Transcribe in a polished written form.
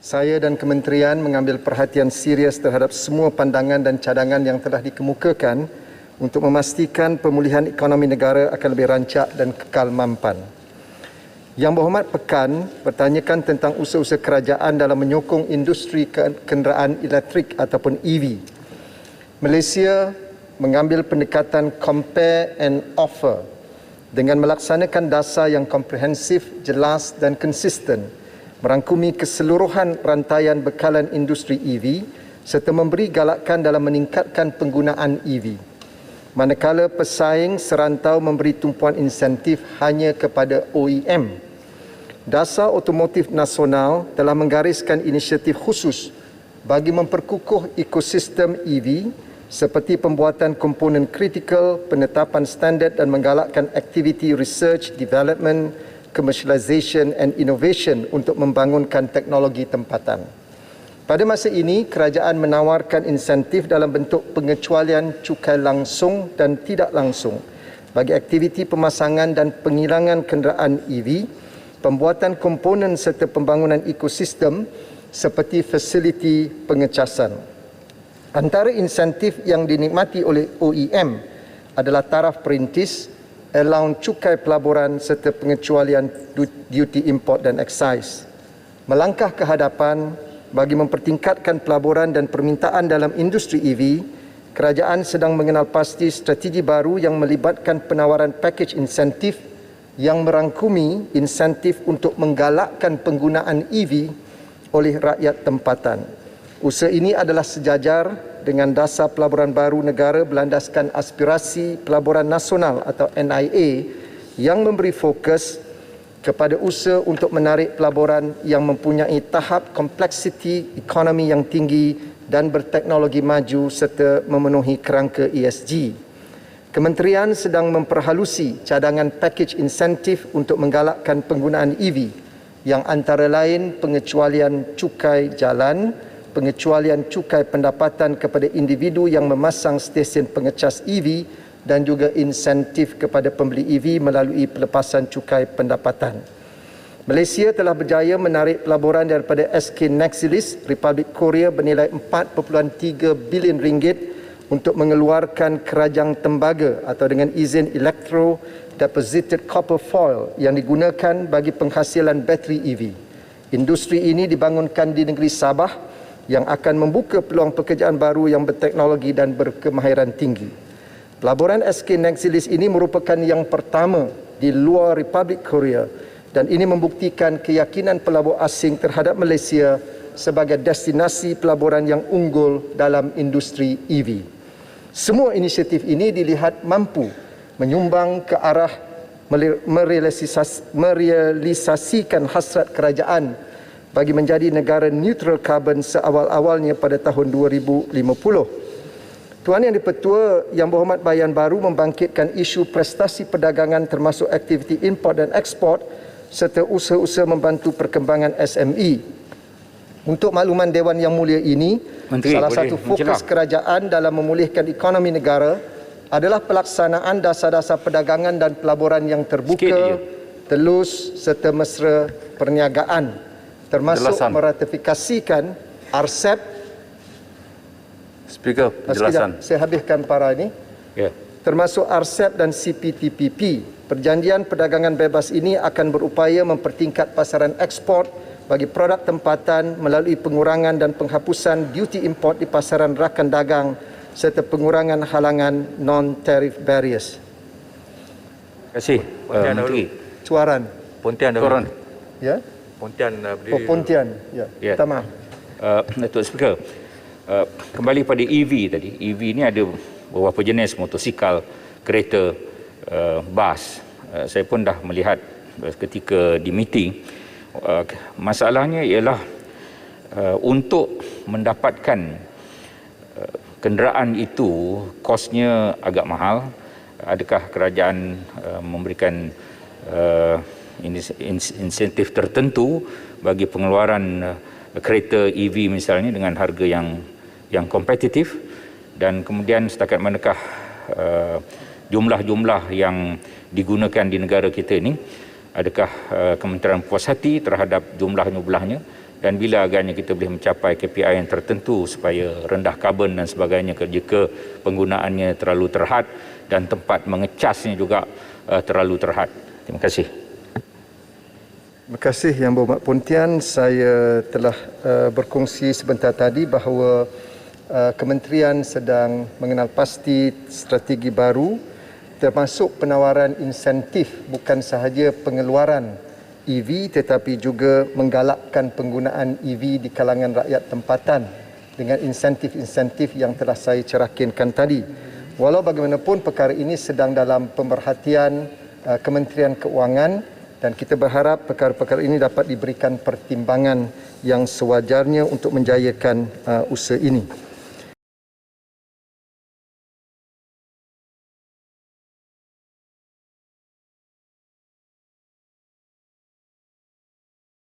Saya dan Kementerian mengambil perhatian serius terhadap semua pandangan dan cadangan yang telah dikemukakan untuk memastikan pemulihan ekonomi negara akan lebih rancak dan kekal mampan. Yang Berhormat Pekan bertanyakan tentang usaha-usaha kerajaan dalam menyokong industri kenderaan elektrik ataupun EV. Malaysia mengambil pendekatan compare and offer dengan melaksanakan dasar yang komprehensif, jelas dan konsisten, merangkumi keseluruhan rantaian bekalan industri EV serta memberi galakan dalam meningkatkan penggunaan EV. Manakala pesaing serantau memberi tumpuan insentif hanya kepada OEM. Dasar Otomotif Nasional telah menggariskan inisiatif khusus bagi memperkukuh ekosistem EV seperti pembuatan komponen kritikal, penetapan standard dan menggalakkan aktiviti research, development, commercialization and innovation untuk membangunkan teknologi tempatan. Pada masa ini, kerajaan menawarkan insentif dalam bentuk pengecualian cukai langsung dan tidak langsung bagi aktiviti pemasangan dan penghilangan kenderaan EV, pembuatan komponen serta pembangunan ekosistem seperti fasiliti pengecasan. Antara insentif yang dinikmati oleh OEM adalah taraf perintis, allowance cukai pelaburan serta pengecualian duty import dan excise. Melangkah ke hadapan bagi mempertingkatkan pelaburan dan permintaan dalam industri EV, kerajaan sedang mengenal pasti strategi baru yang melibatkan penawaran pakej insentif yang merangkumi insentif untuk menggalakkan penggunaan EV oleh rakyat tempatan. Usaha ini adalah sejajar dengan dasar pelaburan baru negara berlandaskan aspirasi pelaburan nasional atau NIA yang memberi fokus kepada usaha untuk menarik pelaburan yang mempunyai tahap kompleksiti ekonomi yang tinggi dan berteknologi maju serta memenuhi kerangka ESG. Kementerian sedang memperhalusi cadangan pakej insentif untuk menggalakkan penggunaan EV yang antara lain pengecualian cukai jalan, pengecualian cukai pendapatan kepada individu yang memasang stesen pengecas EV dan juga insentif kepada pembeli EV melalui pelepasan cukai pendapatan. Malaysia telah berjaya menarik pelaburan daripada SK Nexilis, Republik Korea bernilai 4.3 bilion ringgit untuk mengeluarkan kerajang tembaga atau dengan izin Electro Deposited Copper Foil yang digunakan bagi penghasilan bateri EV. Industri ini dibangunkan di negeri Sabah yang akan membuka peluang pekerjaan baru yang berteknologi dan berkemahiran tinggi. Pelaburan SK Nexilis ini merupakan yang pertama di luar Republik Korea dan ini membuktikan keyakinan pelabur asing terhadap Malaysia sebagai destinasi pelaburan yang unggul dalam industri EV. Semua inisiatif ini dilihat mampu menyumbang ke arah merealisasikan hasrat kerajaan bagi menjadi negara neutral carbon seawal-awalnya pada tahun 2050. Tuan Yang di-Pertua, Yang Berhormat Bayan Baru membangkitkan isu prestasi perdagangan termasuk aktiviti import dan ekspor serta usaha-usaha membantu perkembangan SME. Untuk makluman Dewan Yang Mulia ini, Menteri, salah satu fokus kerajaan dalam memulihkan ekonomi negara adalah pelaksanaan dasar-dasar perdagangan dan pelaburan yang terbuka, telus serta mesra perniagaan, termasuk meratifikasikan RCEP. Speaker, penjelasan. Saya habiskan para ini. Termasuk RCEP dan CPTPP. Perjanjian perdagangan bebas ini akan berupaya mempertingkat pasaran ekspor bagi produk tempatan melalui pengurangan dan penghapusan duty import di pasaran rakan dagang serta pengurangan halangan non-tariff barriers. Terima kasih, Menteri. Cuaran. Pontian dahulu. Ya? Pontian berdiri. Pontian. Ya. Minta maaf. Datuk Speaker, kembali pada EV tadi. EV ini ada beberapa jenis motosikal, kereta, bas. Saya pun dah melihat ketika di meeting. Masalahnya ialah untuk mendapatkan kenderaan itu kosnya agak mahal. Adakah kerajaan memberikan insentif tertentu bagi pengeluaran kereta EV misalnya dengan harga yang kompetitif, dan kemudian setakat manakah jumlah-jumlah yang digunakan di negara kita ini, adakah Kementerian puas hati terhadap jumlah-jumlahnya dan bila agaknya kita boleh mencapai KPI yang tertentu supaya rendah karbon dan sebagainya jika penggunaannya terlalu terhad dan tempat mengecasnya juga terlalu terhad. Terima kasih. Terima kasih Yang Berhormat Puan Tian. Saya telah berkongsi sebentar tadi bahawa Kementerian sedang mengenal pasti strategi baru termasuk penawaran insentif bukan sahaja pengeluaran EV tetapi juga menggalakkan penggunaan EV di kalangan rakyat tempatan dengan insentif-insentif yang telah saya cerahkan tadi. Walau bagaimanapun perkara ini sedang dalam pemerhatian Kementerian Keuangan dan kita berharap perkara-perkara ini dapat diberikan pertimbangan yang sewajarnya untuk menjayakan usaha ini.